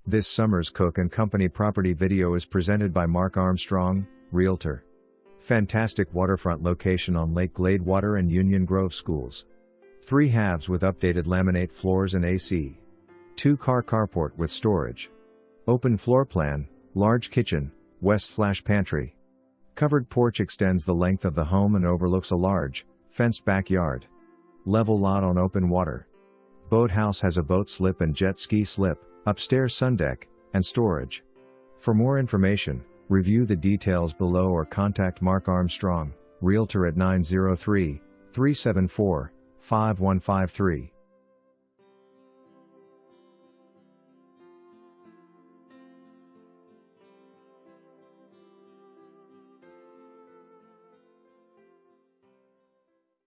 This summer's Cook & Company property video is presented by Mark Armstrong, Realtor. Fantastic waterfront location on Lake Gladewater and Union Grove schools. 3 halves with updated laminate floors and AC. 2-car carport with storage. Open floor plan, large kitchen, west/pantry. Covered porch extends the length of the home and overlooks a large, fenced backyard. Level lot on open water. Boathouse has a boat slip and jet ski slip, upstairs sundeck, and storage. For more information, review the details below or contact Mark Armstrong, Realtor at 903-374-5153.